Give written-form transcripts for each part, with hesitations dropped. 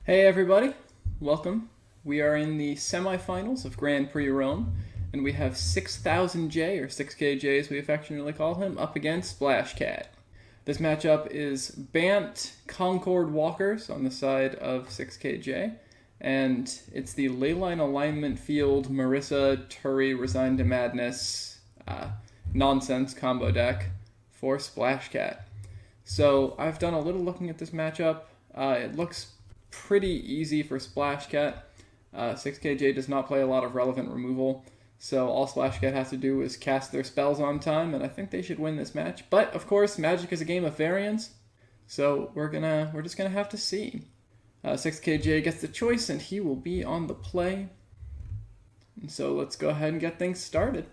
Hey everybody, welcome. We are in the semifinals of Grand Prix Rome, and we have 6000J, or 6KJ as we affectionately call him, up against Splashcat. This matchup is Bant Concord Walkers on the side of 6KJ, and it's the Leyline Alignment Field Marissa Turi Resigned to Madness nonsense combo deck for Splashcat. So I've done a little looking at this matchup. It looks pretty easy for Splashcat. 6KJ does not play a lot of relevant removal, so all Splashcat has to do is cast their spells on time, and I think they should win this match. But of course, Magic is a game of variance, so we're just gonna have to see. 6KJ gets the choice, and he will be on the play. And so let's go ahead and get things started.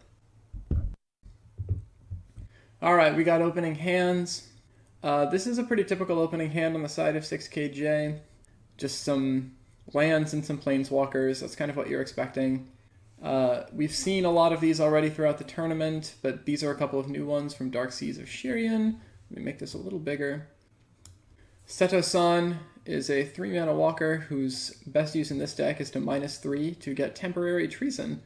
All right, we got opening hands. This is a pretty typical opening hand on the side of 6KJ. Just some lands and some planeswalkers. That's kind of what you're expecting. We've seen a lot of these already throughout the tournament, but these are a couple of new ones from Dark Seas of Shirian. Let me make this a little bigger. Seto-san is a 3-mana walker whose best use in this deck is to -3 to get temporary treason,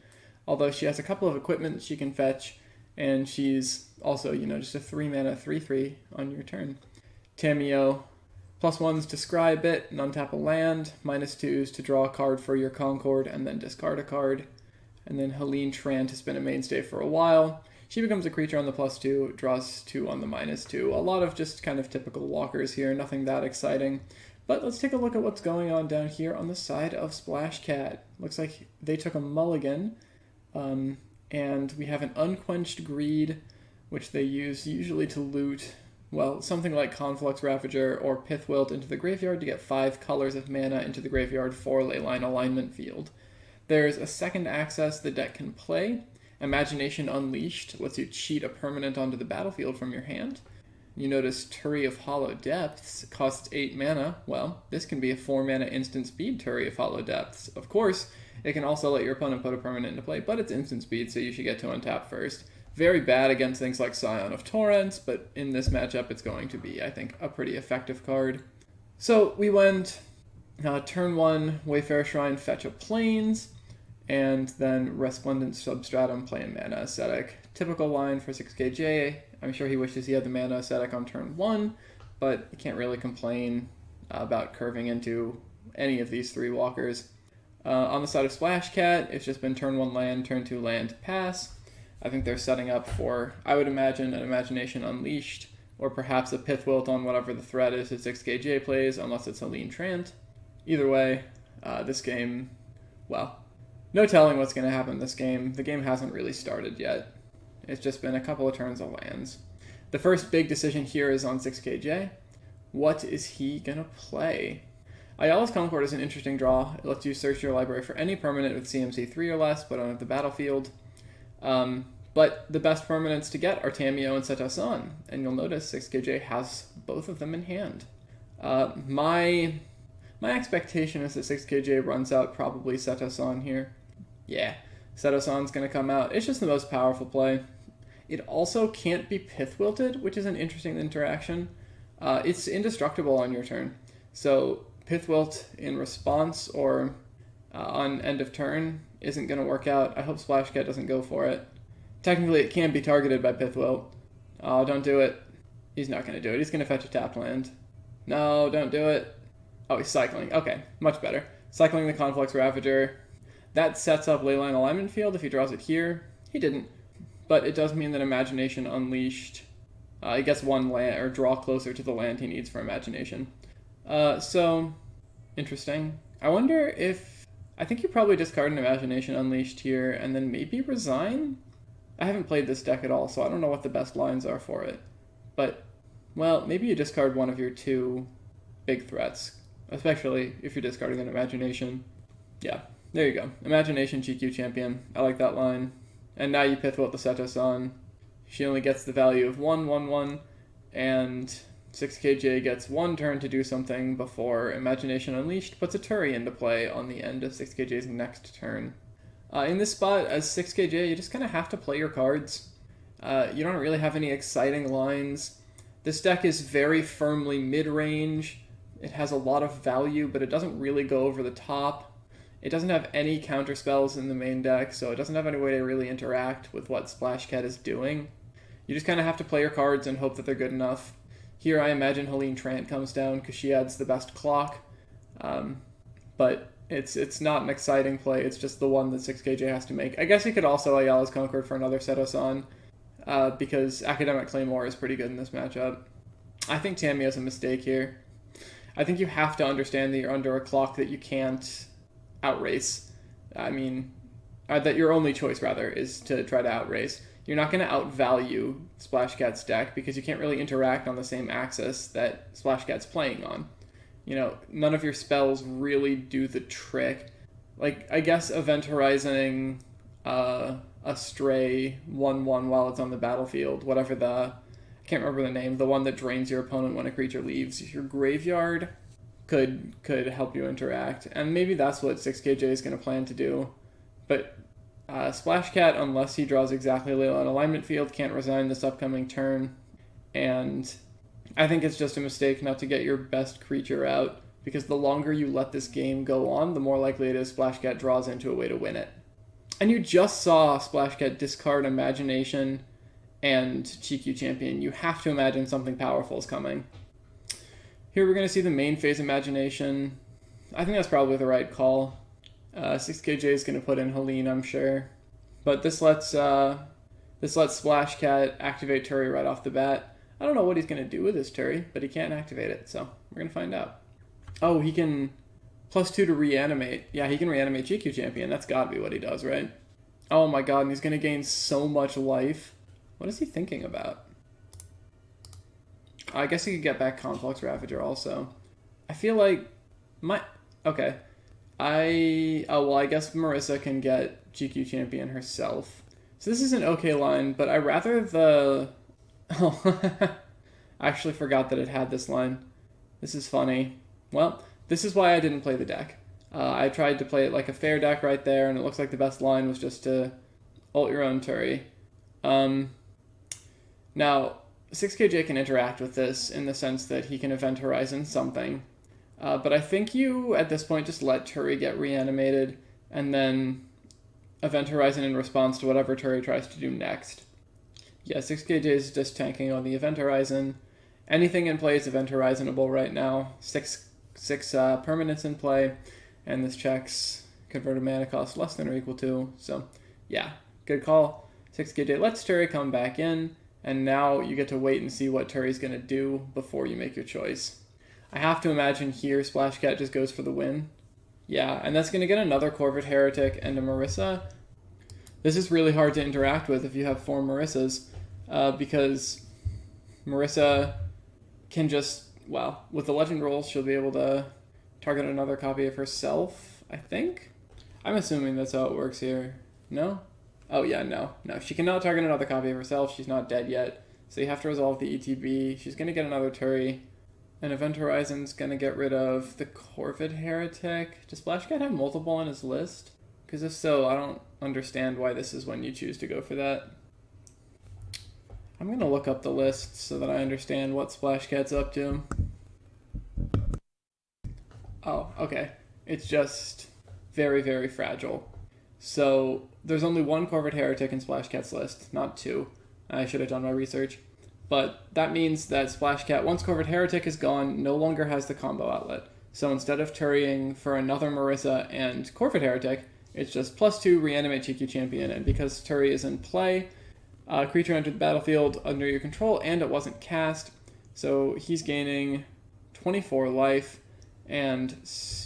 although she has a couple of equipment she can fetch, and she's also, just a 3-mana 3/3 on your turn. Tamiyo, +1s to scry bit and untap a land, -2s to draw a card for your Concord and then discard a card. And then Helene Trant has been a mainstay for a while. She becomes a creature on the +2, draws 2 on the -2. A lot of just kind of typical walkers here, nothing that exciting. But let's take a look at what's going on down here on the side of Splashcat. Looks like they took a mulligan, and we have an Unquenched Greed, which they use usually to loot, well, something like Conflux Ravager or Pithwilt into the graveyard to get 5 colors of mana into the graveyard for Leyline Alignment Field. There's a second access the deck can play. Imagination Unleashed lets you cheat a permanent onto the battlefield from your hand. You notice Turi of Hollow Depths costs 8 mana. Well, this can be a 4-mana instant speed Turi of Hollow Depths. Of course, it can also let your opponent put a permanent into play, but it's instant speed, so you should get to untap first. Very bad against things like Scion of Torrents, but in this matchup it's going to be, I think, a pretty effective card. So we went turn 1, Wayfarer Shrine, fetch a Plains, and then Resplendent Substratum, play a mana ascetic. Typical line for 6KJ. I'm sure he wishes he had the mana ascetic on turn 1, but you can't really complain about curving into any of these 3 walkers. On the side of Splashcat, it's just been turn 1 land, turn 2 land, pass. I think they're setting up for, I would imagine, an Imagination Unleashed, or perhaps a Pithwilt on whatever the threat is that 6KJ plays, unless it's Helene Trant. Either way, this game, well, no telling what's going to happen this game. The game hasn't really started yet. It's just been a couple of turns of lands. The first big decision here is on 6KJ. What is he going to play? Ayala's Concord is an interesting draw. It lets you search your library for any permanent with CMC 3 or less, but on the battlefield. But the best permanents to get are Tamiyo and Seto-san, and you'll notice 6KJ has both of them in hand. My expectation is that 6KJ runs out probably Seto-san here. Yeah, Seto-san's going to come out. It's just the most powerful play. It also can't be Pithwilted, which is an interesting interaction. It's indestructible on your turn. So Pithwilt in response or on end of turn isn't going to work out. I hope Splashcat doesn't go for it. Technically, it can be targeted by Pithwilt. Oh, don't do it. He's not going to do it. He's going to fetch a tap land. No, don't do it. Oh, he's cycling. Okay, much better. Cycling the Conflux Ravager. That sets up Leyline Alignment Field if he draws it here. He didn't. But it does mean that Imagination Unleashed, he gets 1 land, or draw closer to the land he needs for Imagination. So, interesting. I wonder if, I think you probably discard an Imagination Unleashed here, and then maybe resign? I haven't played this deck at all, so I don't know what the best lines are for it. But, well, maybe you discard one of your 2 big threats, especially if you're discarding an Imagination. Yeah, there you go. Imagination GQ Champion. I like that line. And now you Pithwilt the Seto-san. She only gets the value of 1/1/1, and 6KJ gets 1 turn to do something before Imagination Unleashed puts a Turi into play on the end of 6KJ's next turn. In this spot, as 6KJ, you just kind of have to play your cards. You don't really have any exciting lines. This deck is very firmly mid-range, It has a lot of value, but it doesn't really go over the top. It doesn't have any counter spells in the main deck, so it doesn't have any way to really interact with what Splashcat is doing. You just kind of have to play your cards and hope that they're good enough. Here I imagine Helene Trant comes down because she adds the best clock, but it's not an exciting play, it's just the one that 6KJ has to make. I guess you could also Ayala's Concord for another Seto-san, because Academic Claymore is pretty good in this matchup. I think Tammy has a mistake here. I think you have to understand that you're under a clock that you can't outrace. I mean, that your only choice, rather, is to try to outrace. You're not going to outvalue Splashcat's deck because you can't really interact on the same axis that Splashcat's playing on. You know, none of your spells really do the trick. Like, I guess Event Horizon a Stray 1/1 while it's on the battlefield, whatever I can't remember the name, the one that drains your opponent when a creature leaves your graveyard, could help you interact. And maybe that's what 6KJ is going to plan to do. But Splashcat, unless he draws exactly Layla on alignment field, can't resign this upcoming turn. And I think it's just a mistake not to get your best creature out, because the longer you let this game go on, the more likely it is Splashcat draws into a way to win it. And you just saw Splashcat discard Imagination and GQ Champion. You have to imagine something powerful is coming. Here we're going to see the main phase Imagination. I think that's probably the right call. 6KJ is going to put in Helene, I'm sure. But this lets Splashcat activate Turi right off the bat. I don't know what he's going to do with his Turi, but he can't activate it, so we're going to find out. Oh, he can +2 to reanimate. Yeah, he can reanimate GQ Champion. That's got to be what he does, right? Oh my god, and he's going to gain so much life. What is he thinking about? I guess he could get back Conflux Ravager also. I feel like okay. I guess Marissa can get GQ Champion herself. So this is an okay line, but I rather the... Oh, I actually forgot that it had this line. This is funny. Well, this is why I didn't play the deck. I tried to play it like a fair deck right there, and it looks like the best line was just to ult your own Turi. Now, 6KJ can interact with this in the sense that he can Event Horizon something. But I think you, at this point, just let Turi get reanimated, and then Event Horizon in response to whatever Turi tries to do next. Yeah, 6KJ is just tanking on the Event Horizon. Anything in play is Event Horizonable right now. Six permanents in play, and this checks converted mana cost less than or equal to. So, yeah, good call. 6KJ lets Turi come back in, and now you get to wait and see what Turi's going to do before you make your choice. I have to imagine here Splashcat just goes for the win. Yeah, and that's going to get another Corvid Heretic and a Marissa. This is really hard to interact with if you have 4 Marissas, because Marissa can just, well, with the Legend rolls, she'll be able to target another copy of herself, I think? I'm assuming that's how it works here. No? Oh yeah, no. She cannot target another copy of herself. She's not dead yet. So you have to resolve the ETB. She's going to get another Turi. And Event Horizon's going to get rid of the Corvid Heretic. Does Splashcat have multiple on his list? Because if so, I don't understand why this is when you choose to go for that. I'm going to look up the list so that I understand what Splashcat's up to. Oh, okay. It's just very, very fragile. So there's only 1 Corvid Heretic in Splashcat's list, not 2. I should have done my research. But that means that Splashcat, once Corvid Heretic is gone, no longer has the combo outlet. So instead of Turiing for another Marissa and Corvid Heretic, it's just +2 reanimate GQ Champion. And because Turi is in play, creature entered the battlefield under your control and it wasn't cast. So he's gaining 24 life and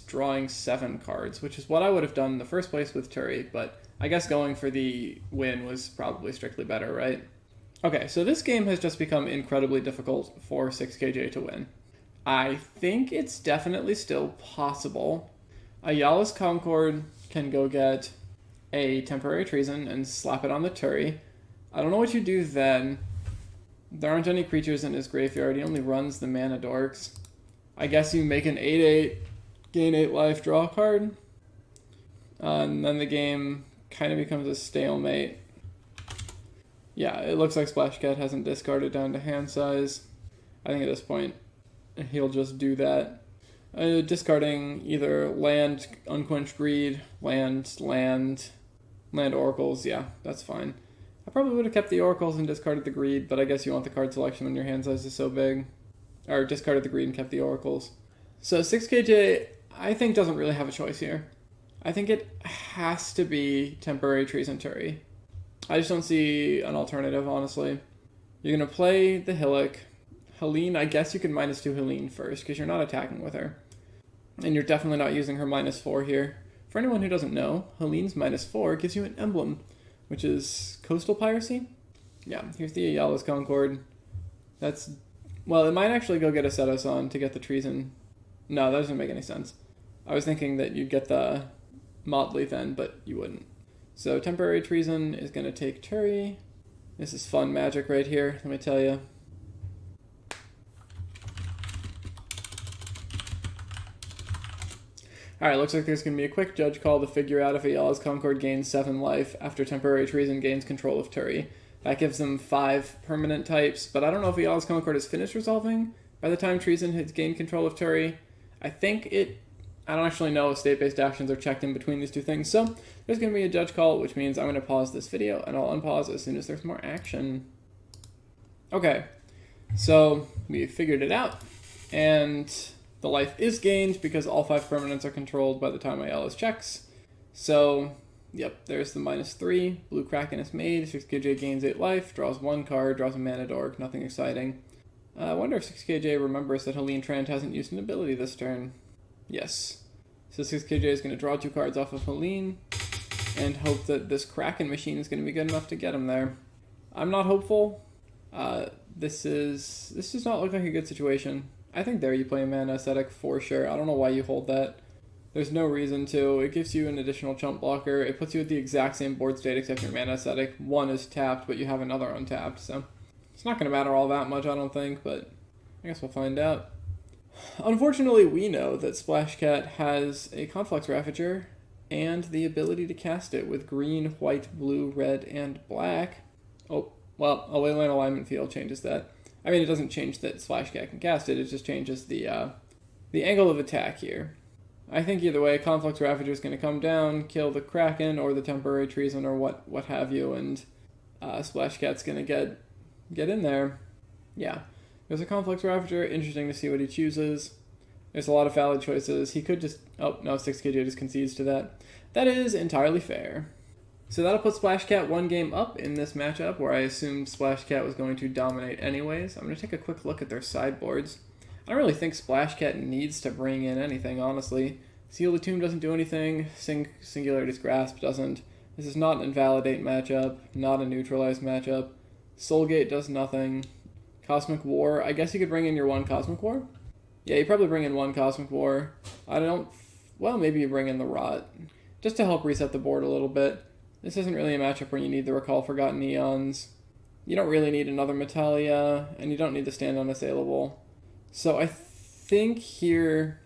drawing 7 cards, which is what I would have done in the first place with Turi. But I guess going for the win was probably strictly better, right? Okay, so this game has just become incredibly difficult for 6KJ to win. I think it's definitely still possible. Ayala's Concord can go get a Temporary Treason and slap it on the Turi. I don't know what you do then. There aren't any creatures in his graveyard. He only runs the Mana Dorks. I guess you make an 8/8, gain 8 life, draw a card. And then the game kind of becomes a stalemate. Yeah, it looks like Splashcat hasn't discarded down to hand size. I think at this point, he'll just do that. Discarding either land, Unquenched Greed, land, oracles. Yeah, that's fine. I probably would have kept the oracles and discarded the greed, but I guess you want the card selection when your hand size is so big. Or discarded the greed and kept the oracles. So 6KJ, I think, doesn't really have a choice here. I think it has to be Temporary Trees and Turi. I just don't see an alternative, honestly. You're going to play the Hillock. Helene, I guess you can -2 Helene first, because you're not attacking with her. And you're definitely not using her -4 here. For anyone who doesn't know, Helene's -4 gives you an emblem, which is Coastal Piracy. Yeah, here's the Ayala's Concord. That's... Well, it might actually go get a Setos on to get the treason. No, that doesn't make any sense. I was thinking that you'd get the Motley then, but you wouldn't. So Temporary Treason is going to take Turi. This is fun magic right here, let me tell you. Alright, looks like there's going to be a quick judge call to figure out if Ayala's Concord gains 7 life after Temporary Treason gains control of Turi. That gives them 5 permanent types, but I don't know if Ayala's Concord is finished resolving by the time Treason has gained control of Turi. I don't actually know if state-based actions are checked in between these two things, so there's going to be a judge call, which means I'm going to pause this video, and I'll unpause as soon as there's more action. Okay, so we figured it out, and the life is gained because all 5 permanents are controlled by the time Ayala's checks. So, yep, there's the -3. Blue Kraken is made. 6KJ gains 8 life, draws 1 card, draws a mana dork, nothing exciting. I wonder if 6KJ remembers that Helene Trant hasn't used an ability this turn. Yes. So 6KJ is going to draw 2 cards off of Helene and hope that this Kraken machine is going to be good enough to get him there. I'm not hopeful. This does not look like a good situation. I think there you play a mana ascetic for sure. I don't know why you hold that. There's no reason to. It gives you an additional chump blocker. It puts you at the exact same board state except your mana ascetic. One is tapped, but you have another untapped, so it's not going to matter all that much, I don't think, but I guess we'll find out. Unfortunately, we know that Splashcat has a Conflux Ravager and the ability to cast it with green, white, blue, red, and black. Oh, well, a Leyline Alignment Field changes that. I mean, it doesn't change that Splashcat can cast it, it just changes the angle of attack here. I think either way, Conflux Ravager is going to come down, kill the Kraken or the Temporary Treason or what have you, and Splashcat's going to get in there. Yeah. There's a Conflux Ravager, interesting to see what he chooses. There's a lot of valid choices. He could just... Oh, no, 6KJ just concedes to that. That is entirely fair. So that'll put Splashcat 1 game up in this matchup, where I assumed Splashcat was going to dominate anyways. I'm going to take a quick look at their sideboards. I don't really think Splashcat needs to bring in anything, honestly. Seal the Tomb doesn't do anything. Singularity's Grasp doesn't. This is not an Invalidate matchup, not a Neutralize matchup. Soulgate does nothing. Cosmic War, I guess you could bring in your 1 Cosmic War? Yeah, you probably bring in 1 Cosmic War. Well, maybe you bring in the Rot, just to help reset the board a little bit. This isn't really a matchup where you need the Recall Forgotten Eons. You don't really need another Metalia, and you don't need to stand unassailable. So I think here,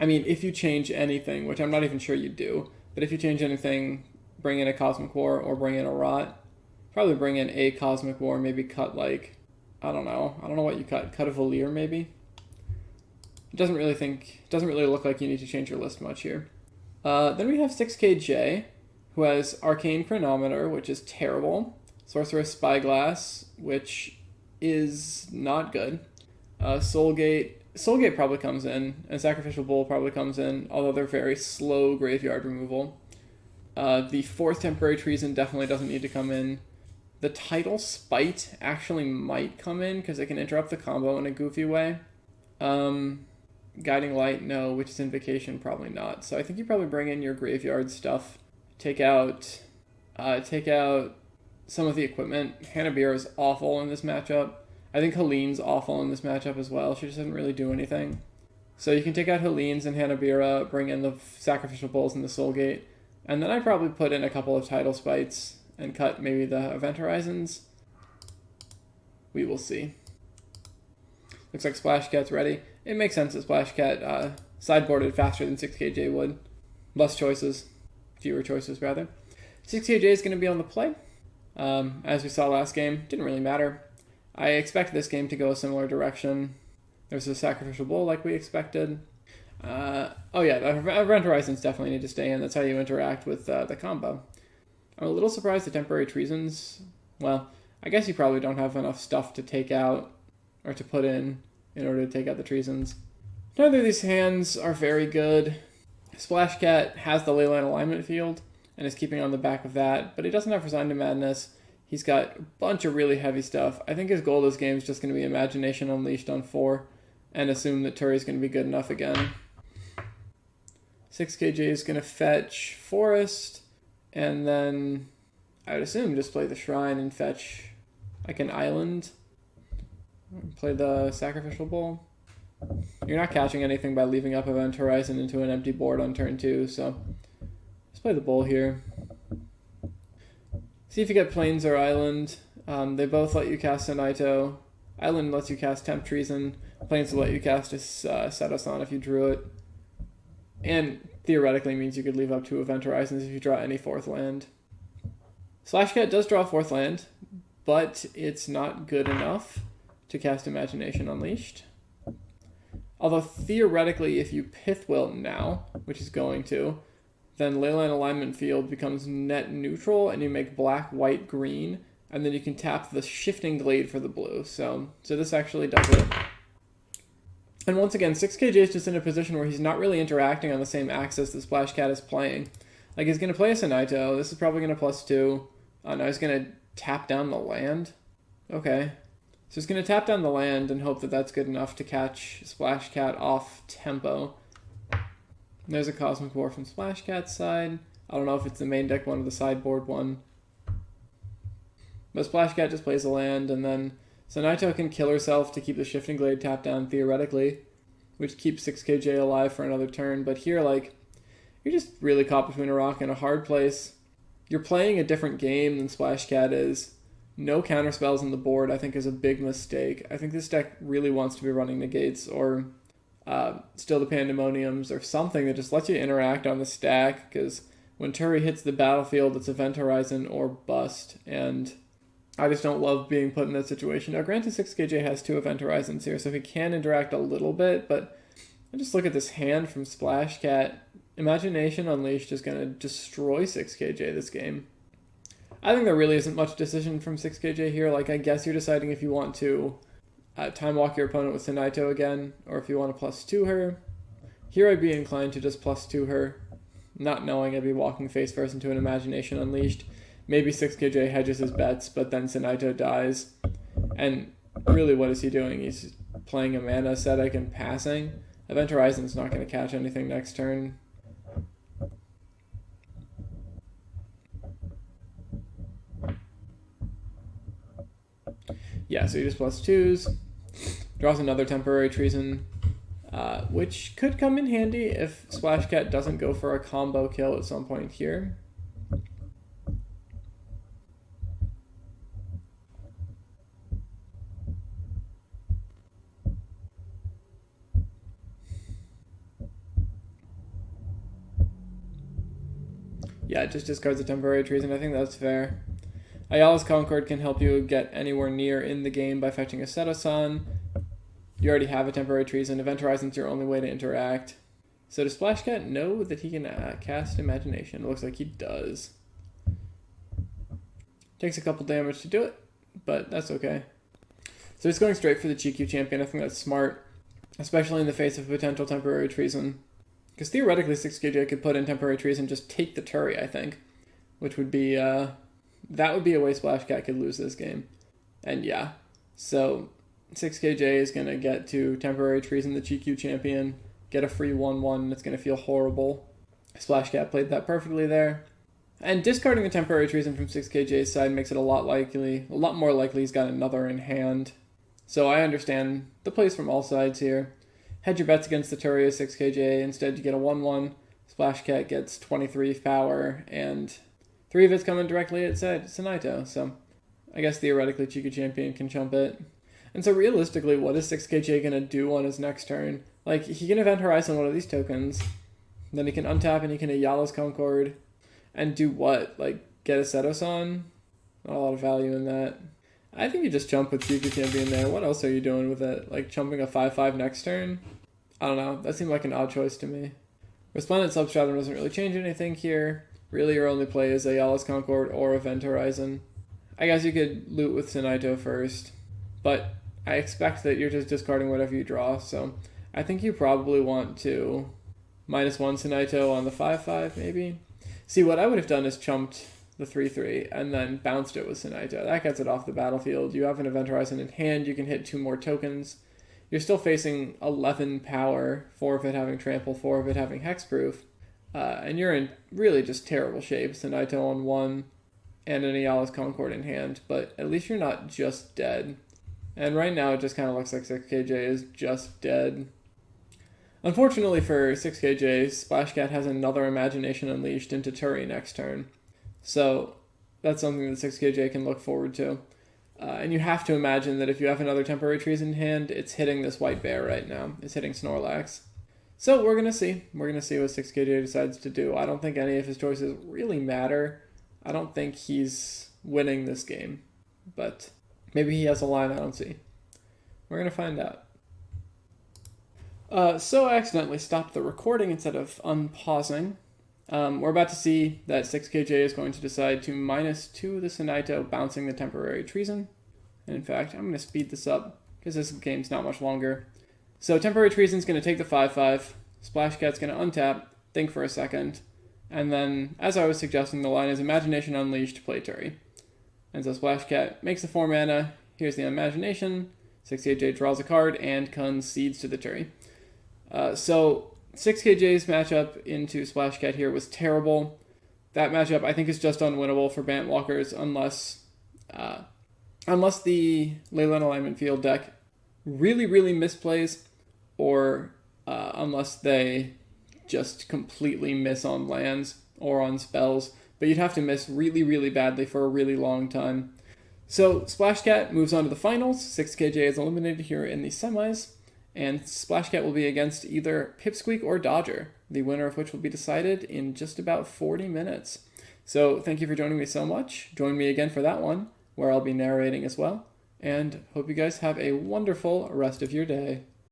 I mean, if you change anything, which I'm not even sure you do, but if you change anything, bring in a Cosmic War or bring in a Rot. Probably bring in a Cosmic War, maybe cut like... I don't know what you cut. Cut a Valir, maybe? It doesn't really look like you need to change your list much here. Then we have 6KJ, who has Arcane Chronometer, which is terrible. Sorceress Spyglass, which is not good. Soulgate probably comes in, and Sacrificial Bull probably comes in, although they're very slow graveyard removal. The 4th Temporary Treason definitely doesn't need to come in. The Tidal Spite actually might come in because it can interrupt the combo in a goofy way. Guiding Light, no. Witch's Invocation, probably not. So I think you probably bring in your graveyard stuff. Take out some of the equipment. Hanabira is awful in this matchup. I think Helene's awful in this matchup as well. She just doesn't really do anything. So you can take out Helene's and Hanabira, bring in the Sacrificial Bulls and the Soulgate, and then I'd probably put in a couple of Tidal Spites and cut maybe the Event Horizons. We will see. Looks like Splashcat's ready. It makes sense that Splashcat sideboarded faster than 6KJ would. Less choices. Fewer choices, rather. 6KJ is going to be on the play. As we saw last game, didn't really matter. I expect this game to go a similar direction. There's a Sacrificial Bull like we expected. Oh yeah, Event Horizons definitely need to stay in. That's how you interact with the combo. I'm a little surprised the Temporary Treasons. Well, I guess you probably don't have enough stuff to take out or to put in order to take out the Treasons. Neither of these hands are very good. Splashcat has the Leyline alignment field and is keeping on the back of that, but he doesn't have Resign to Madness. He's got a bunch of really heavy stuff. I think his goal this game is just going to be Imagination Unleashed on 4 and assume that Turi's going to be good enough again. 6KJ is going to fetch Forest, and then I would assume just play the Shrine and fetch like an island. Play the Sacrificial Bowl. You're not catching anything by leaving up Event Horizon into an empty board on turn 2, so just play the bowl here. See if you get Plains or Island. They both let you cast a Naito. Island lets you cast Temp Treason. Plains will let you cast a Setosan if you drew it. And theoretically means you could leave up 2 Event Horizons if you draw any 4th land. Splashcat does draw 4th land, but it's not good enough to cast Imagination Unleashed. Although theoretically, if you Pithwill now, which is going to, then Leyline Alignment Field becomes net neutral, and you make black, white, green, and then you can tap the Shifting Glade for the blue. So this actually does it. And once again, 6KJ is just in a position where he's not really interacting on the same axis that Splashcat is playing. Like, he's going to play a Sanaito. This is probably going to +2. Now he's going to tap down the land. Okay. So he's going to tap down the land and hope that that's good enough to catch Splashcat off tempo. There's a Cosmic War from Splashcat's side. I don't know if it's the main deck one or the sideboard one. But Splashcat just plays a land, and then Sanaito can kill herself to keep the Shifting Glade tapped down theoretically, which keeps 6KJ alive for another turn. But here, like, you're just really caught between a rock and a hard place. You're playing a different game than Splashcat is. No counterspells on the board, I think, is a big mistake. I think this deck really wants to be running Negates or Still the Pandemoniums or something that just lets you interact on the stack, because when Turi hits the battlefield, it's Event Horizon or bust, and I just don't love being put in that situation. Now, granted, 6KJ has 2 Event Horizons here, so he can interact a little bit, but I just look at this hand from Splashcat. Imagination Unleashed is going to destroy 6KJ this game. I think there really isn't much decision from 6KJ here. Like, I guess you're deciding if you want to time walk your opponent with Sanaito again, or if you want to +2 her. Here I'd be inclined to just +2 her, not knowing I'd be walking face first into an Imagination Unleashed. Maybe 6KJ hedges his bets, but then Sanaito dies. And really, what is he doing? He's playing a mana ascetic and passing. Event Horizon's not going to catch anything next turn. Yeah, so he just +2s. Draws another Temporary Treason, which could come in handy if Splashcat doesn't go for a combo kill at some point here. Yeah, it just discards a Temporary Treason. I think that's fair. Ayala's Concord can help you get anywhere near in the game by fetching a Setosan. You already have a Temporary Treason. Event Horizon's your only way to interact. So does Splashcat know that he can cast Imagination? It looks like he does. Takes a couple damage to do it, but that's okay. So he's going straight for the GQ champion. I think that's smart, especially in the face of potential Temporary Treason. Because theoretically, 6KJ could put in Temporary Treason, just take the Turi, I think, which would be... that would be a way Splashcat could lose this game. And yeah, so 6KJ is going to get to Temporary Treason, the GQ champion, get a free 1/1, and it's going to feel horrible. Splashcat played that perfectly there. And discarding the Temporary Treason from 6KJ's side makes it a lot more likely he's got another in hand. So I understand the plays from all sides here. Hedge your bets against the Turi of 6KJ. Instead, you get a 1/1. Splashcat gets 23 power, and 3 of it's coming directly at Sanaito, so I guess theoretically Chica Champion can chump it. And so realistically, what is 6KJ going to do on his next turn? Like, he can Event Horizon one of these tokens, then he can untap and he can Ayala's Concord, and do what? Like, get a Setosan? Not a lot of value in that. I think you just jump with Chica Champion there. What else are you doing with it? Like, chumping a 5/5 next turn? I don't know. That seemed like an odd choice to me. Resplendent Substratum doesn't really change anything here. Really, your only play is a Yalis Concord or Event Horizon. I guess you could loot with Sinaito first, but I expect that you're just discarding whatever you draw, so I think you probably want to -1 Sinaito on the 5/5, maybe. See, what I would have done is chumped the 3/3 and then bounced it with Sinaito. That gets it off the battlefield. You have an Event Horizon in hand, you can hit 2 more tokens. You're still facing 11 power, 4 of it having trample, 4 of it having hexproof. And you're in really just terrible shape. Sinaito on 1 and an Ayalis Concord in hand, but at least you're not just dead. And right now it just kind of looks like 6kj is just dead. Unfortunately for 6kj, Splashcat has another Imagination Unleashed into Turi next turn. So that's something that 6kj can look forward to. And you have to imagine that if you have another Temporary Trees in hand, it's hitting this white bear right now. It's hitting Snorlax. So we're going to see. We're going to see what 6kj decides to do. I don't think any of his choices really matter. I don't think he's winning this game. But maybe he has a line I don't see. We're going to find out. So I accidentally stopped the recording instead of unpausing. We're about to see that 6kj is going to decide to -2 the Sinaito, bouncing the Temporary Treason. And in fact, I'm going to speed this up because this game's not much longer. So Temporary Treason's going to take the 5/5, Splashcat's going to untap, think for a second, and then, as I was suggesting, the line is Imagination Unleashed, play Turi. And so Splashcat makes the 4 mana, here's the Imagination, 6kj draws a card, and concedes to the Turi. So 6kj's matchup into Splashcat here was terrible. That matchup I think is just unwinnable for Bant Walkers unless the Leyland Alignment Field deck really, really misplays, or unless they just completely miss on lands or on spells. But you'd have to miss really, really badly for a really long time. So Splashcat moves on to the finals. 6kj is eliminated here in the semis. And Splashcat will be against either Pipsqueak or Dodger, the winner of which will be decided in just about 40 minutes. So thank you for joining me so much. Join me again for that one, where I'll be narrating as well. And hope you guys have a wonderful rest of your day.